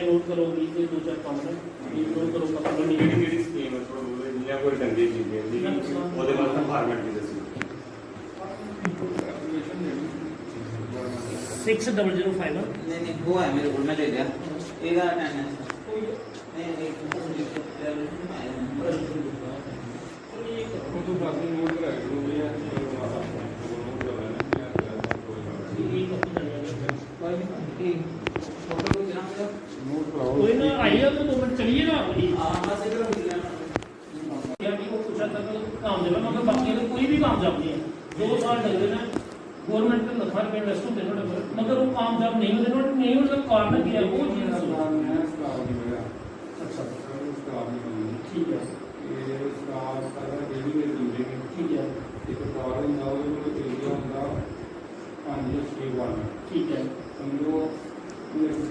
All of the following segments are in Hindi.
नोट करो भी दो चार काम है नोट करो पता नहीं मेरी स्कीम है या कोई डंडी चीज है ਉਹਦੇ ਵਾਸਤੇ ਫਾਰਮੈਟ ਵੀ ਦੱਸੋ 6005 नहीं वो है मेरे को मैं ले गया ਇਹਦਾ ਅਟੈਂਡੈਂस नहीं तो बाकी नोट करा दो भैया कोई ना आइए तो 2 मिनट चलिए ना बस इधर हो गया काम देना मगर बाकी कोई भी काम जाब नहीं है 2 साल लग रहे हैं गवर्नमेंट के लखा रुपये इन्वेस्ट होते हैं मगर वो काम जाब नहीं होते नहीं मतलब कारण क्या है वो चीज़ अच्छा ठीक है ठीक है ठीक है समझो ठीक है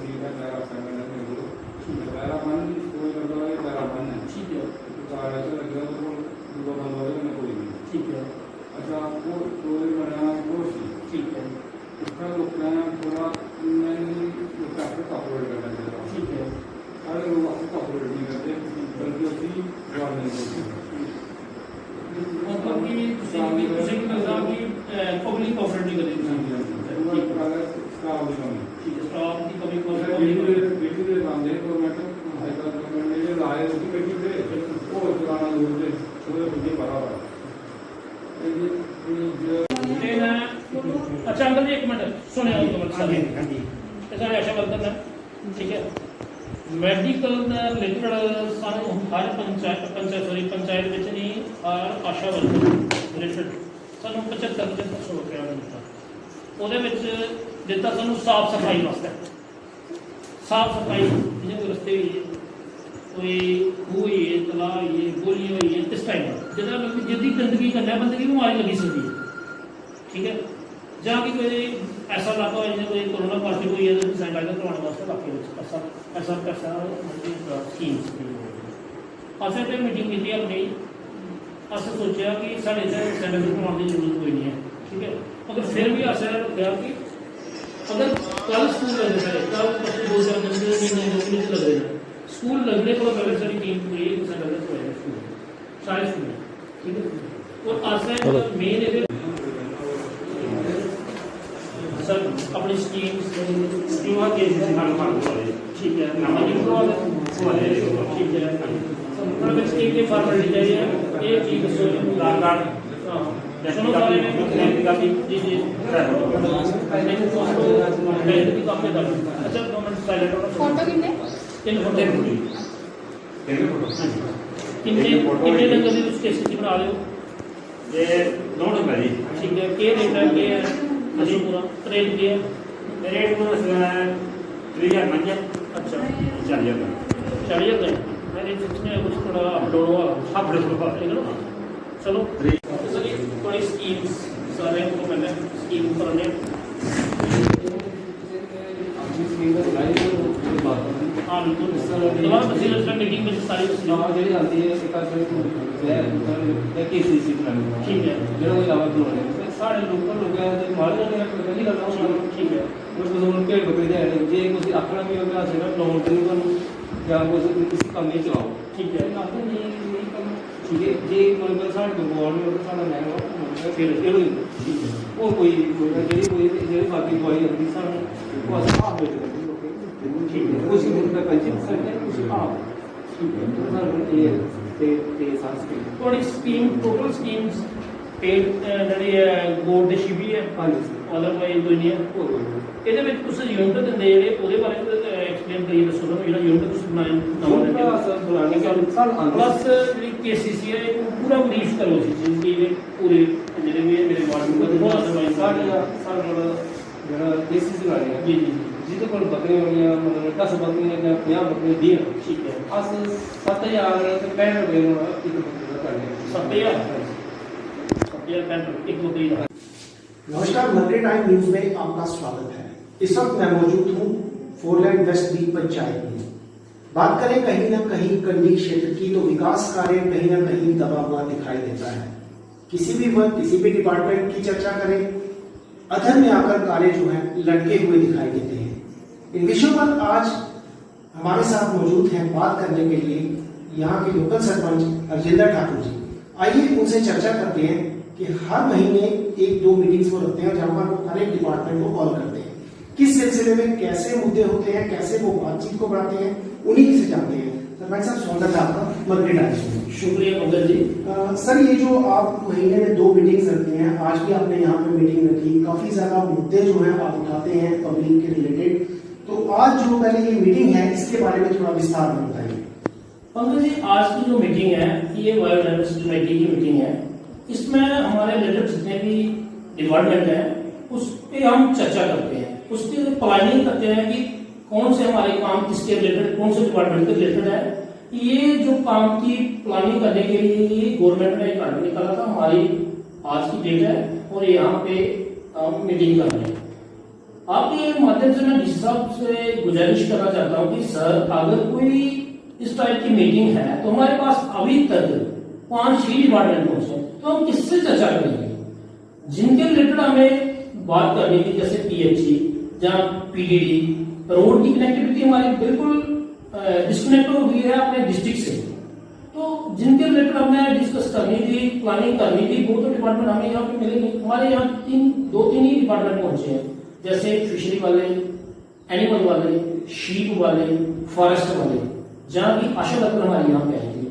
ठीक है अच्छा वो कोई बना वो ठीक है उसका रुकना थोड़ा मैं कॉपरेट करना चाहता हूँ ठीक है सारे लोग आपको कॉपरेट नहीं करते बल्कि उसकी जॉब नहीं करते मतलब कि पब्लिक कॉपरेट नहीं करेगी स्टाफ की कमी ठीक है स्टाफ की कमी बेटी काम दे गवर्नमेंट हाईकोर्ट गवर्नमेंट ने जो लाए उसकी बेटी थे वो चलाना दूर थे वो मुझे बराबर अच्छा अंकल जी 1 मिनट सुने सारे आशा वर्कर ने ठीक है मैडिकल रिलेटेड सानू हर पंचायत ਵਿੱਚ ਨਹੀਂ आशा वर्कर रिलेटेड सानू 75% रुपया मिलता ਉਹਦੇ ਵਿੱਚ ਦਿੱਤਾ ਸਾਨੂੰ साफ सफाई वास्ते साफ सफाई जिन्हें कोई रस्ते कोई हुई है तला हुई है गोली हुई है इस टाइम जिदा जिद्दी गंदगी करना बंदे की बीमारी लगी सकती है ठीक है जहाँ की कोई ऐसा इलाका हो जिन्हें कोई कोरोना पॉजिटिव हुई है तो सैनिटाइजर करवाने वास्ते इलाके में ऐसा स्कीम्स असें तो मीटिंग की अपनी असें सोचा कि साढ़े इतने सैनिटाइजर करवाने की जरूरत कोई नहीं है ठीक है मगर फिर भी असें रखा कि अगर कल स्कूल लग रहे कल 2-4 दिन महीने लग रहे हैं स्कूल लगने को पहले सारी टीम पूरी सैनिटाइजर स्कूल सारे स्कूल ठीक है और असें मेन सर अपनी स्कीम्स के ठीक है ठीक है एक फॉर्मेलिटी चाहिए एक चीज आधार कार्ड सुनो सारे जी जी अच्छा 2 मिनट साइलेंट फोटो कितने 3 फोटो कितने नंबर की उसके स्थिति बना रहे हो ये 2 नंबर जी ठीक है के रेट है के अभी पूरा रेट के रेट में 3000 मंज अच्छा 40,000 मैंने इसमें कुछ थोड़ा अपलोड हुआ ठीक है ना चलो थोड़ी स्कीम्स सारे को मैंने स्कीम करने हाँ बिल्कुल दोबारा तफसील मीटिंग में सारी ਜਿਹੜੀ ਆਉਂਦੀ ਹੈ ਇੱਕ ਆਸੇ KCC ਬਣਾਉਣੀ ठीक है ਜਿਹੜਾ ਕੋਈ ਲਾਵਾ ਬਣਾਉਣੇ ਸਾਡੇ ਲੋਕਲ ਲੋਕਾਂ ਦੇ ਮਾਲ ਜਾਂਦੇ ਨੇ ਪਹਿਲੀ ਗੱਲ ਉਹ ठीक है ਉਹ ਜਦੋਂ ਉਹਨਾਂ ਭੇਡ ਬੱਕਰੀ ਦੇ ਆਣੇ ਜੇ ਤੁਸੀਂ ਆਪਣਾ ਵੀ ਹੋਗਾ ਸਿਰਫ ਲੋਨ ਤੇ ਨਹੀਂ ਤੁਹਾਨੂੰ ਜਾਂ ਕਿਸੇ ਕੰਮ ਨਹੀਂ ਚਲਾਓ ठीक है ਠੀਕ ਹੈ ਜੇ ਮਤਲਬ ਸਾਡੇ ਕੋਲ ਬੋਲ ਨਹੀਂ ਉਹ ਸਾਡਾ ਮਹਿੰਗਾ ਫਿਰ ਇਹ ਉਹ ਕੋਈ ਜਿਹੜੀ ਬਾਕੀ ਦਵਾਈ ਹੁੰਦੀ ਸਾਨੂੰ ਉਹ ਅਸੀਂ ਆਪ ਵੇਚ ਦਿੰਦੇ ठीक है उसी दिन का कंज्यूम करते हैं उसी आप ठीक है तो सर ये ते सारी स्कीम थोड़ी स्कीम टोटल स्कीम्स पेड ਜਿਹੜੀ ਹੈ ਗੋਲਡ ਦੀ ਸ਼ਿਬੀ ਹੈ ਅਦਰਵਾਈਜ਼ ਕੋਈ ਨਹੀਂ ਹੈ ਇਹਦੇ ਵਿੱਚ ਤੁਸੀਂ ਯੂਨਿਟ ਦਿੰਦੇ ਜਿਹੜੇ ਉਹਦੇ ਬਾਰੇ ਐਕਸਪਲੇਨ ਕਰੀਏ ਦੱਸੋ ਨਾ ਜਿਹੜਾ ਯੂਨਿਟ ਤੁਸੀਂ ਬਣਾਇਆ ਪਲੱਸ ਜਿਹੜੀ KCC ਹੈ ਇਹ ਪੂਰਾ ਬਰੀਫ ਕਰੋ ਸੀ ਜਿੰਦੀ ਦੇ ਪੂਰੇ ਜਿਹੜੇ ਵੀ ਮੇਰੇ ਵਾਰਡ ਨੂੰ ਅਦਰਵਾਈਜ਼ ਸਾਡਾ ਜਿਹੜਾ KCC ਵਾਲੇ ਹੈ ਜੀ ਜੀ ਜਿਹਦੇ ਕੋਲ ਬੱਕਰੀਆਂ ਹੋਣੀਆਂ ਮਤਲਬ 10 ਬੱਕਰੀਆਂ ਜਾਂ 50 ਬੱਕਰੀਆਂ ਦੀਆਂ ठीक है ਅਸ 7000 ਤੇ 65 ਰੁਪਏ ਨੂੰ ਇੱਕ ਬੱਕਰੀ ਦਾ ਕਰਦੇ 7000 एक बकरी का नमस्कार, मंत्री टाइम न्यूज में आपका स्वागत है। इस वक्त मैं मौजूद हूँ 4 लाइन वेस्ट बी पंचायत में, बात करें कहीं ना कहीं कंडी क्षेत्र की, तो विकास कार्य कहीं ना कहीं दबा हुआ दिखाई देता है। किसी भी वर्ग, किसी भी डिपार्टमेंट की चर्चा करें, अधर में आकर कार्य जो है लटके हुए दिखाई देते हैं। इन विषयों पर आज हमारे साथ मौजूद हैं बात करने के लिए यहाँ के लोकल सरपंच अर्जिंदर ठाकुर जी। आइए उनसे चर्चा करते हैं कि हर महीने 1-2 मीटिंग्स वो रखते हैं जहां पर वो हर एक डिपार्टमेंट को कॉल करते हैं, किस सिलसिले में कैसे मुद्दे होते हैं, कैसे वो बातचीत को बढ़ाते हैं, उन्हीं से जानते हैं। सरपंच साहब, स्वागत है आपका मर्केट आइज में। शुक्रिया पंकज जी। सर, ये जो आप महीने में 2 मीटिंग्स रखते हैं, आज भी आपने यहाँ पे मीटिंग रखी, काफी ज्यादा मुद्दे जो है आप उठाते हैं पब्लिक के रिलेटेड, तो आज जो पहले ये मीटिंग है इसके बारे में थोड़ा विस्तार में बताइए। पंकज जी, आज की जो मीटिंग है ये बायोडाइवर्सिटी कमेटी की मीटिंग है। इसमें हमारे रिलेटेड जितने भी डिपार्टमेंट हैं उस पे हम चर्चा करते हैं, उसकी प्लानिंग करते हैं कि कौन से हमारे काम किसके रिलेटेड, कौन से डिपार्टमेंट के रिलेटेड है। ये जो काम की प्लानिंग करने के लिए गवर्नमेंट ने एक आर्डर निकाला था, हमारी आज की डेट है और यहाँ पे मीटिंग कर रहे हैं। आपके माध्यम से मैं डीसी साहब से गुजारिश करना चाहता हूँ कि सर, अगर कोई इस टाइप की मीटिंग है तो हमारे पास अभी तक 5-6 डिपार्टमेंट पहुंचे, तो हम किससे चर्चा करेंगे जिनके रिलेटेड हमें बात करनी थी, जैसे पीएचई जहाँ पीडीडी रोड की कनेक्टिविटी हमारी बिल्कुल डिस्कनेक्ट हो गई है अपने डिस्ट्रिक्ट से, तो जिनके रिलेटेड हमें डिस्कस करनी थी, प्लानिंग करनी थी, वो तो डिपार्टमेंट हमें यहाँ पे मिलेंगे। हमारे यहाँ 2-3 ही डिपार्टमेंट पहुंचे हैं, जैसे फिशरी वाले, एनिमल वाले, शीप वाले, फॉरेस्ट वाले, जहाँ की आशा वर्कर हमारे यहाँ पे आएंगे,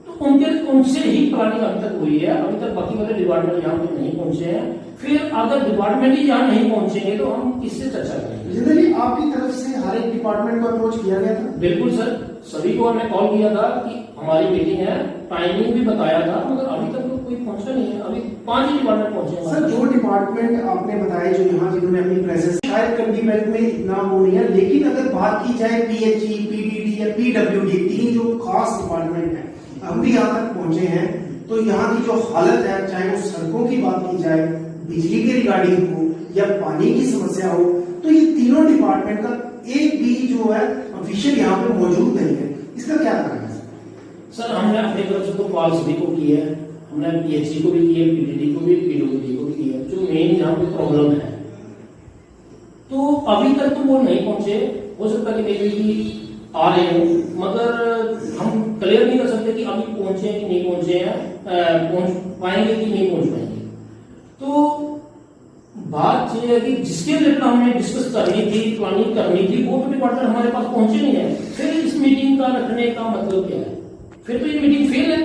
तो उनसे ही प्लानिंग अभी तक हुई है। अभी तक बाकी वाले डिपार्टमेंट यहाँ पे नहीं पहुंचे हैं। फिर अगर डिपार्टमेंट ही यहाँ नहीं पहुंचेंगे तो हम किससे चर्चा करेंगे। जिंदर जी, आपकी तरफ से हर एक डिपार्टमेंट को अप्रोच किया गया था? बिल्कुल सर, सभी को हमने कॉल किया था कि हमारी मीटिंग है, टाइमिंग भी बताया था, मगर अभी तक तो कोई पहुंचा नहीं है। अभी 5 ही डिपार्टमेंट पहुंचे हैं। सर, जो डिपार्टमेंट आपने बताया जो यहाँ जिन्होंने अपनी प्रेजेंस, शायद कंडी बेल्ट में इतना वो नहीं है, लेकिन अगर बात की जाए पीएचई, पीडीडी या पीडब्ल्यूडी, 3 जो खास डिपार्टमेंट है, हम भी यहाँ तक पहुंचे हैं, तो यहाँ की जो हालत है, चाहे वो सड़कों की बात की जाए, बिजली के रिगार्डिंग हो या पानी की समस्या हो, तो ये तीनों डिपार्टमेंट का एक भी जो है ऑफिशियल यहाँ पे मौजूद नहीं है। इसका क्या कारण है सर? हमने अपनी तरफ से तो कॉल सभी को की है, हमने पीएचई को भी की है, पीडीडी को भी, पीडब्ल्यूडी को भी की है, जो मेन यहाँ पे प्रॉब्लम है, तो अभी तक तो वो नहीं पहुंचे। हो सकता है कि भी आ रहे हो, मगर हम क्लियर नहीं कर सकते कि अभी पहुंचे कि नहीं पहुंचे हैं, पहुंच पाएंगे कि नहीं पहुंच पाएंगे। तो बात यह है कि जिसके रिलेटेड हमें डिस्कस करनी थी, प्लानिंग करनी थी, वो तो डिपार्टमेंट हमारे पास पहुंचे नहीं है। फिर इस मीटिंग का रखने का मतलब क्या है? फिर तो ये मीटिंग फेल है।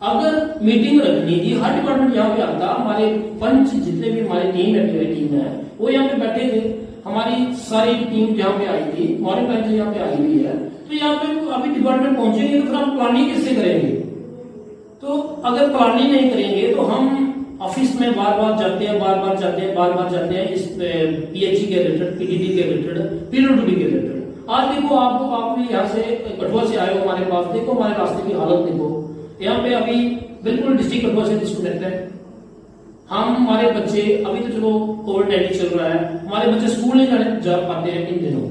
अगर मीटिंग रखनी थी, हर डिपार्टमेंट यहाँ पे आता, हमारे पंच जितने भी हमारी टीम है वो यहाँ पे बैठे थे, हमारी सारी टीम यहाँ पे आई थी, मॉर्निंग टाइम से यहाँ पे आई हुई है, तो यहाँ पे अभी डिपार्टमेंट पहुंचेंगे तो फिर हम प्लानिंग किससे करेंगे? तो अगर प्लानिंग नहीं करेंगे तो हम ऑफिस में बार बार जाते हैं इस पीएचई के रिलेटेड, पीडीडी के रिलेटेड, पीडब्ल्यूडी के रिलेटेड। आज देखो, आप भी यहाँ से कठुआ से आए हो हमारे पास, देखो हमारे रास्ते की हालत देखो, यहाँ पे अभी बिल्कुल डिस्ट्रिक्ट कठुआ से डिस्कनेक्ट है। हमारे बच्चे, अभी तो चलो कोविड-19 चल रहा है, हमारे बच्चे स्कूल नहीं जा पाते हैं इन दिनों,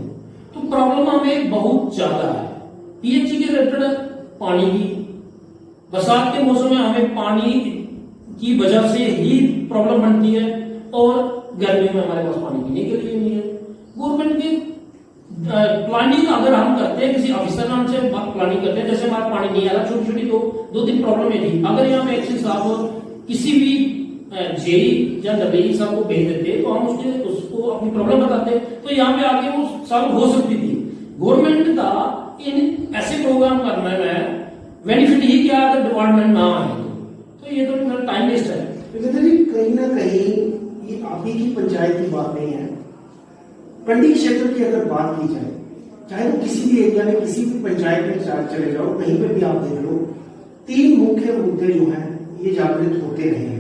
तो प्रॉब्लम हमें बहुत ज्यादा है। पीएचई के रिलेटेड पानी की, बरसात के मौसम में हमें पानी की वजह से ही प्रॉब्लम बनती है, और गर्मियों में हमारे पास पानी पीने के लिए नहीं है। गवर्नमेंट की प्लानिंग अगर हम करते हैं, किसी ऑफिसर नाम से प्लानिंग करते हैं, जैसे हमारा पानी नहीं आ रहा, छोटी छोटी 2-3 प्रॉब्लम थी, अगर यहाँ पे एक्शन साहब किसी भी जेई या डब्ल्यू साहब को भेज देते तो हम उसको अपनी प्रॉब्लम बताते, तो यहाँ पे आके वो सॉल्व हो सकती थी। गवर्नमेंट का इन ऐसे प्रोग्राम करने में बेनिफिट ही क्या अगर डिपार्टमेंट ना आए तो ये तो टाइम वेस्ट है। कहीं ना कहीं ये आप ही की पंचायत की बात नहीं है। कंडी क्षेत्र की अगर बात की जाए, चाहे वो किसी भी एरिया में, किसी भी पंचायत में चले जाओ, कहीं पे भी आप देख लो, 3 मुख्य मुद्दे जो हैं ये जागृत होते रहे हैं।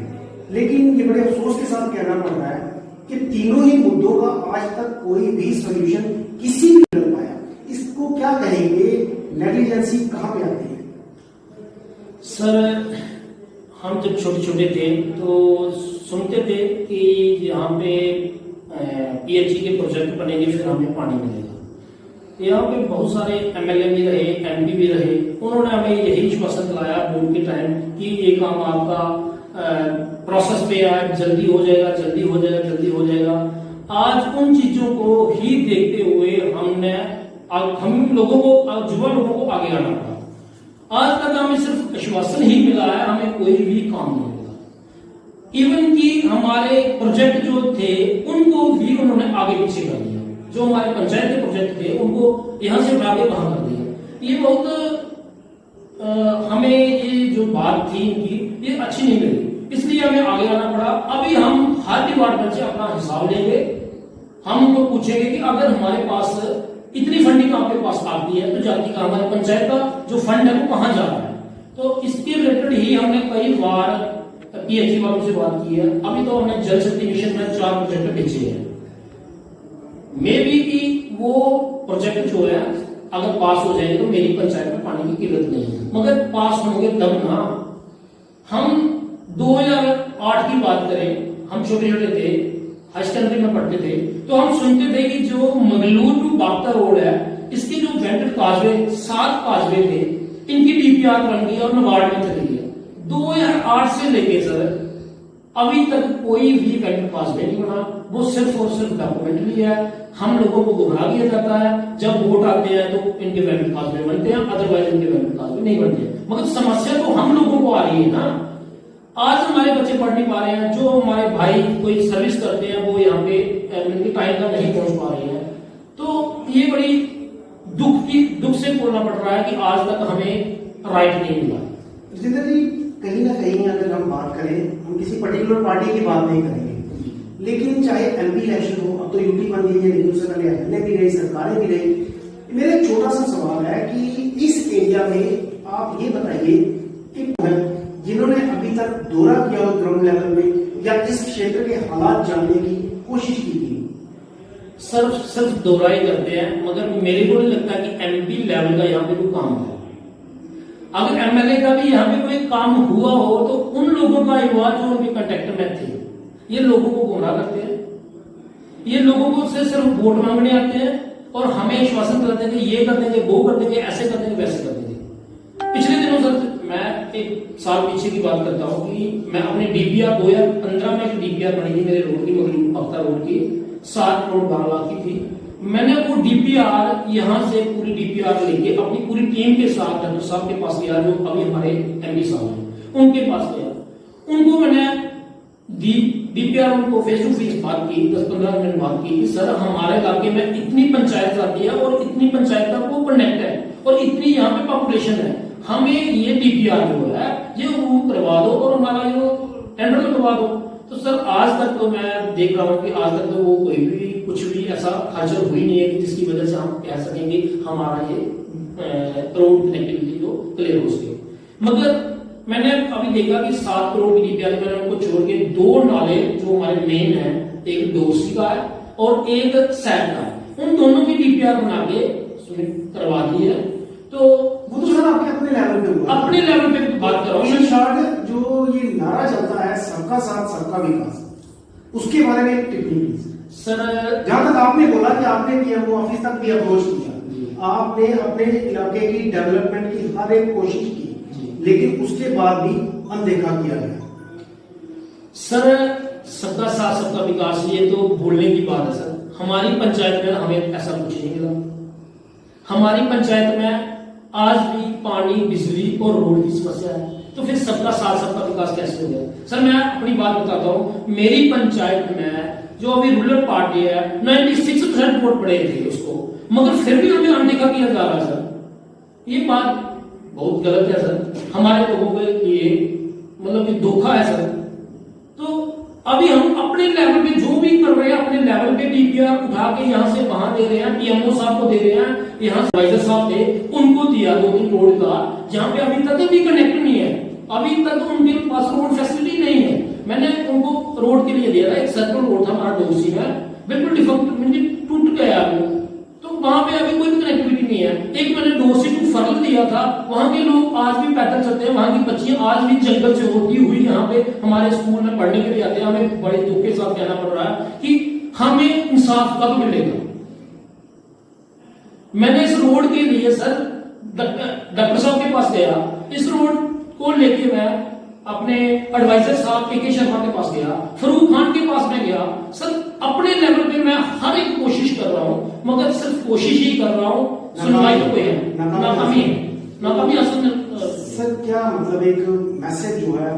लेकिन ये बड़े अफसोस के साथ कहना पड़ रहा है कि तीनों ही मुद्दों का आज तक कोई भी सोल्यूशन किसी भी नहीं मिल पाया। इसको क्या कहेंगे? नेग्लिजेंसी कहाँ पे आती है? सर, हम जब छोटे छोटे थे तो सुनते थे कि यहाँ पे पीएचई के प्रोजेक्ट बनेंगे, फिर हमें पानी मिलेगा। यहाँ पे बहुत सारे एमएलए भी रहे, एमपी भी रहे, उन्होंने हमें यही विश्वास दिलाया वोट के टाइम कि ये काम आपका प्रोसेस पे है, जल्दी हो जाएगा, जल्दी हो जाएगा, जल्दी हो जाएगा। आज उन चीजों को ही देखते हुए हम लोगों को, युवा लोगों को आगे आना पड़ा। आज तक हमें सिर्फ आश्वासन ही मिला है, हमें कोई भी काम नहीं मिला। इवन कि हमारे प्रोजेक्ट जो थे उनको भी उन्होंने आगे पीछे कर दिया। जो हमारे पंचायत के प्रोजेक्ट थे उनको यहां से उठा के वहां कर दिया। ये बहुत हमें ये जो बात थी इनकी ये अच्छी नहीं लगी, इसलिए हमें आगे आना पड़ा। अभी हम हर डिपार्टमेंट से अपना हिसाब लेंगे, हम उनको पूछेंगे कि अगर हमारे पास इतनी फंडिंग आपके पास आती है तो जाति का, हमारे पंचायत का जो फंड है वो कहां जा रहा है। तो इसके रिलेटेड ही हमने कई बार पीएचई वालों से बात की है। अभी तो हमने जल शक्ति मिशन में 4 प्रोजेक्ट भेजे हैं। मे बी कि वो प्रोजेक्ट जो है अगर पास हो जाएंगे तो मेरी पंचायत में पानी की किल्लत नहीं है, मगर पास होंगे तब ना। हम 2008 की बात करें, हम छोटे छोटे थे, हाई सेकेंडरी में पढ़ते थे, तो हम सुनते थे कि जो मंगलूर टू बागता रोड है, इसके जो वेंटेड काजवे 7 काजवे थे, इनकी डीपीआर बन गई और नबार्ड में चली गई। 2008 से लेके सर अभी तक कोई भी वेंटेड काजवे नहीं बना, वो सिर्फ और सिर्फ डॉक्यूमेंट्री है। हम लोगों को गुमराह किया जाता है, जब वोट आते हैं तो इनके वेंटेड काजवे बनते हैं, अदरवाइज इनके वेंटेड काजवे नहीं बनते। मगर समस्या तो हम लोगों को आ रही है ना। आज हमारे बच्चे पढ़ नहीं पा रहे हैं, जो हमारे भाई कोई सर्विस करते हैं वो यहाँ पे टाइम का नहीं पहुंच पा रहे हैं। तो ये बड़ी दुख से बोलना पड़ रहा है कि आज तक हमें राइट नहीं मिला। जितेंद्र जी, कहीं ना कहीं अगर हम बात करें, हम किसी पर्टिकुलर पार्टी की बात नहीं करेंगे, लेकिन चाहे एमपी इलेक्शन हो, अब तो यूटी बन गई है, लेकिन उससे पहले एमएलए भी रही, सरकारें भी रही। मेरा एक छोटा सा सवाल है कि इस एरिया में आप ये बताइए कि जिन्होंने अभी तक दौरा किया हो ग्राउंड लेवल में या इस क्षेत्र के हालात जानने की कोशिश की थी? सिर्फ दौरा ही करते हैं, मगर मेरे को नहीं लगता कि एमपी लेवल का यहाँ पे कोई काम है। अगर एमएलए का भी यहाँ पे कोई काम हुआ हो तो उन लोगों का युवा जो उनके कांटेक्ट में थे, ये लोगों को गुमराह करते हैं, ये लोगों को से सिर्फ वोट मांगने आते हैं और हमें आश्वासन दिलाते हैं कि ये कर देंगे, वो कर देंगे, ऐसे कर देंगे, वैसे कर देंगे। पिछले दिनों सर मैं 1 साल पीछे की बात करता हूँ कि मैं अपने डीपीआर 2015 में एक डीपीआर बनी थी मेरे रोड की, मंगलूर बागता रोड की, 7 करोड़ 12 लाख की थी। मैंने वो डीपीआर यहाँ से पूरी डीपीआर लेके अपनी पूरी टीम के साथ डॉक्टर साहब के पास गया, जो अभी हमारे एमपी साहब हैं, उनके पास गया। उनको मैंने डीपीआर उनको फेस टू फेस बात की, 10-15 मिनट बात की कि सर हमारे इलाके में इतनी पंचायत आती है और इतनी पंचायत का वो कनेक्ट है और इतनी यहाँ पे पॉपुलेशन है, हमें ये डीपीआर जो है ये करवा दो और हमारा जो टेंडर करवा दो। तो सर आज तक तो मैं देख रहा हूँ कि आज तक तो वो कोई भी कुछ भी ऐसा खर्चा हुई नहीं है कि जिसकी वजह से हम कह सकेंगे हमारा ये रोड कनेक्टिविटी तो क्लियर हो सके। मगर मैंने अभी देखा कि 7 करोड़ की डीपीआर मैंने उनको छोड़ के 2 नाले जो हमारे मेन है, एक डोरसी का है और एक सैट का है, उन दोनों की डीपीआर बना के करवा दी है। तो वो तो सर आपके अपने लेवल पे हुआ, अपने लेवल पे बात कर रहा हूँ। जो ये नारा चलता है सबका साथ सबका विकास, उसके बारे में एक टिप्पणी प्लीज सर। जहां तक आपने बोला कि आपने पीएमओ ऑफिस तक भी अप्रोच किया, आपने अपने इलाके की डेवलपमेंट की हर एक कोशिश की, लेकिन उसके बाद भी अनदेखा किया गया। सर सबका साथ सबका विकास ये तो बोलने की बात है सर, हमारी पंचायत में हमें ऐसा कुछ नहीं मिला। हमारी पंचायत में आज भी पानी, बिजली और रोड की समस्या है, तो फिर सबका साथ सबका विकास कैसे हो गया? सर मैं अपनी बात बताता हूँ, मेरी पंचायत में जो अभी रूरल पार्टी है 96% वोट पड़े थे उसको, मगर फिर भी हमें अनदेखा किया जा रहा है सर। ये बात बहुत गलत है सर, हमारे लोगों के लिए मतलब कि धोखा है सर। तो अभी हम अपने लेवल पे जो भी कर रहे हैं, अपने लेवल पे डीपीआर उठा के यहाँ से वहां दे रहे हैं, पीएमओ साहब को दे रहे हैं, यहाँ सुपरवाइजर साहब थे उनको दिया 2-3 रोड का, जहाँ पे अभी तक भी कनेक्ट नहीं है, अभी तक उनके पास रोड फैसिलिटी नहीं है। मैंने उनको रोड के लिए दिया था, एक सर्कल रोड था हमारा डोरसी में, बिल्कुल डिफेक्ट टूट गया, तो वहां पे अभी कोई कनेक्टिविटी नहीं है। एक मैंने डोरसी टू फरल दिया था, वहां के लोग आज भी पैदल चलते हैं, वहां की बच्चियां आज भी जंगल से होती हुई यहाँ पे हमारे स्कूल में पढ़ने के लिए आते हैं। हमें बड़े दुख के साथ कहना पड़ रहा है कि हमें इंसाफ कब मिलेगा। मैंने इस रोड के लिए सर डॉक्टर साहब के पास गया, इस रोड को लेके मैं अपने एडवाइजर साहब के शर्मा के पास गया, फरूक खान के पास में गया। सर अपने लेवल पे मैं हर एक कोशिश कर रहा हूं, मगर सिर्फ कोशिश ही कर रहा हूं, सुनवाई तो कोई है, नाकामी हासिल। सर क्या मतलब एक मैसेज जो है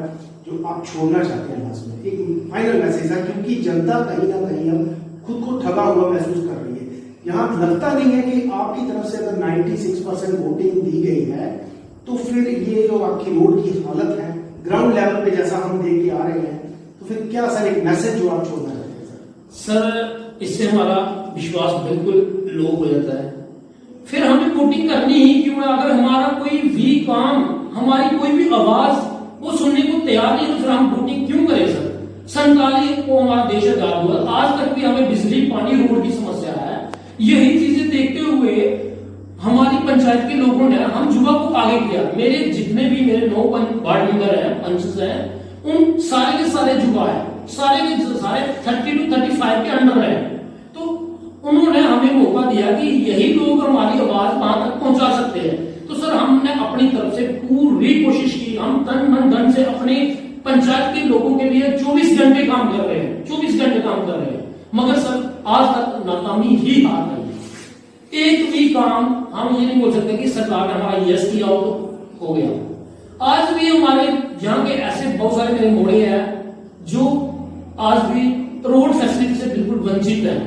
जो आप छोड़ना चाहते हैं लास्ट में, एक फाइनल मैसेज है, क्योंकि जनता कहीं ना कहीं अब खुद को ठगा हुआ महसूस कर रही है। यहाँ लगता नहीं है कि आपकी तरफ से अगर 96% वोटिंग दी गई है तो फिर ये जो आपकी रोड की हालत है ग्राउंड लेवल पे जैसा हम देख के आ रहे हैं, तो फिर क्या सर एक मैसेज जो आप छोड़ना चाहते हैं सर? इससे हमारा विश्वास बिल्कुल लो हो जाता है, फिर हमें वोटिंग करनी ही क्यों है? अगर हमारा कोई भी काम, हमारी कोई भी आवाज वो सुनने को तैयार नहीं, तो फिर हम वोटिंग क्यों करें सर? 47 को हमारा देश आजाद हुआ, आज तक भी हमें बिजली, पानी, रोड की समस्या है। यही चीजें देखते हुए हमारी पंचायत के लोगों ने हम युवा को आगे किया। मेरे जितने भी मेरे 9 वार्ड मेंबर हैं, पंच हैं, उन सारे के सारे युवा हैं, सारे के सारे 30 to 35 के अंडर हैं। तो उन्होंने हमें मौका दिया कि यही लोग हमारी आवाज वहां तक पहुंचा सकते हैं। तो सर हमने अपनी तरफ से पूरी कोशिश की, हम तन मन धन से अपने पंचायत के लोगों के लिए 24 घंटे काम कर रहे हैं, 24 घंटे काम कर रहे हैं, मगर सर आज तक नाकामी ही हाथ आई। एक भी काम हम ये नहीं बोल सकते कि सरकार ने हमारा यस किया हो तो हो गया। आज भी हमारे यहाँ के ऐसे बहुत सारे मेरे मोड़े हैं जो आज भी रोड फैसिलिटी से बिल्कुल वंचित हैं।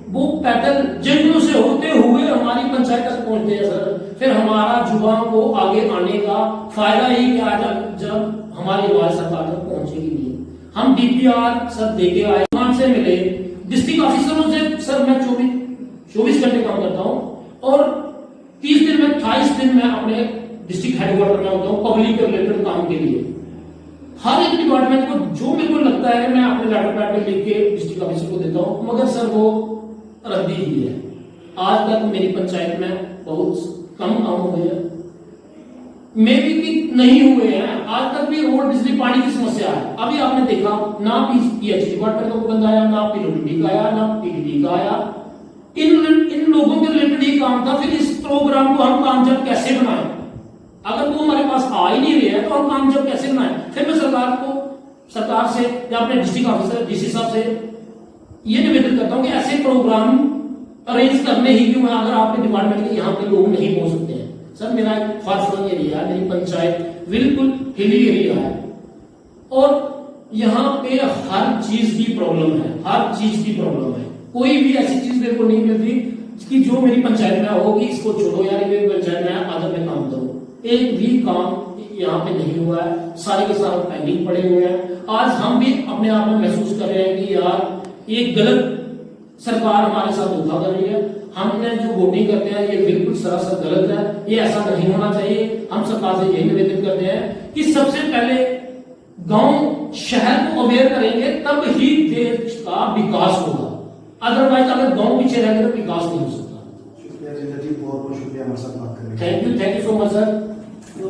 वो पैदल जंगलों से होते हुए हमारी पंचायत तक पहुंचते हैं सर। फिर हमारा युवाओं को आगे आने का फायदा ही क्या जब हमारी आवाज सरकार तक पहुंचेगी नहीं। हम डीपीआर सर देके आए, वहां से मिले, डिस्ट्रिक्ट ऑफिसरों से सर मैं 24 घंटे काम करता हूं और 30 दिन में 28 दिन में अपने डिस्ट्रिक्ट हेडक्वार्टर में होता हूं पब्लिक के रिलेटेड काम के लिए। हर एक डिपार्टमेंट को जो मेरे को लगता है मैं अपने लेटर पैड में लिख के डिस्ट्रिक्ट ऑफिसर को देता हूं, मगर सर वो रद्दी ही है। आज तक मेरी पंचायत में बहुत कम काम हुए हैं, मे भी कि नहीं हुए हैं। आज तक भी रोड, बिजली, पानी की समस्या है। अभी आपने देखा ना पीएच डिपार्टमेंट का बंदा आया, ना पीडब्ल्यूडी का आया, ना पीडीडी का आया। इन लोगों के रिलेटेड ही काम था। फिर इस प्रोग्राम को हम कामयाब कैसे बनाएं? अगर वो हमारे पास आ ही नहीं रहे हैं तो हम कामयाब कैसे बनाएं? फिर मैं सरकार से या अपने डिस्ट्रिक्ट ऑफिसर डीसी साहब से ये निवेदन करता हूं कि ऐसे प्रोग्राम अरेंज करने ही क्यों है अगर आपके डिपार्टमेंट के यहाँ पे लोग नहीं पहुंच सकते हैं। सर मेरा एक फार्फन एरिया है, मेरी पंचायत बिल्कुल हिली एरिया है और यहाँ पे हर चीज की प्रॉब्लम है, हर चीज की प्रॉब्लम है। कोई भी ऐसी चीज मेरे को नहीं मिलती कि जो मेरी पंचायत में हो कि इसको छोड़ो यार, मेरी पंचायत में आगे में काम करो। एक भी काम यहाँ पे नहीं हुआ है, सारे के सारे पेंडिंग पड़े हुए हैं। आज हम भी अपने आप में महसूस कर रहे हैं कि यार ये गलत सरकार हमारे साथ धोखा कर रही है। हमने जो वोटिंग करते हैं ये बिल्कुल सरासर गलत है, ये ऐसा नहीं होना चाहिए। हम सरकार से यही निवेदन करते हैं कि सबसे पहले गांव शहर को अवेयर करेंगे तब ही देश का विकास होगा, अदरवाइज अगर गांव पीछे रहेंगे तो विकास नहीं हो सकता। शुक्रिया जिंदर जी, बहुत बहुत शुक्रिया हमारे साथ बात करने thank you so much sir. तो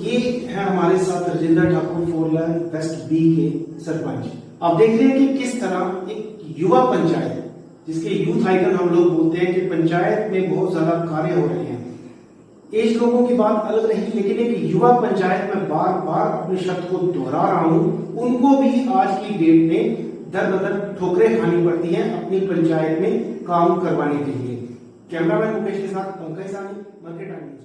ये है हमारे साथ राजेंद्र ठाकुर फोरला वेस्ट बी के सरपंच। आप देख रहे हैं कि किस तरह एक युवा पंचायत, जिसके यूथ आइकन हम लोग बोलते हैं कि पंचायत में बहुत ज्यादा कार्य हो रहे हैं। एज लोगों की बात अलग रही, लेकिन एक युवा पंचायत में बार बार अपने शब्द को दोहरा रहा हूं, उनको भी आज की डेट में दर बदर ठोकरें खानी पड़ती हैं अपनी पंचायत में काम करवाने के लिए। कैमरामैन मुकेश के साथ पंकज सानी, मार्केट टाइम न्यूज।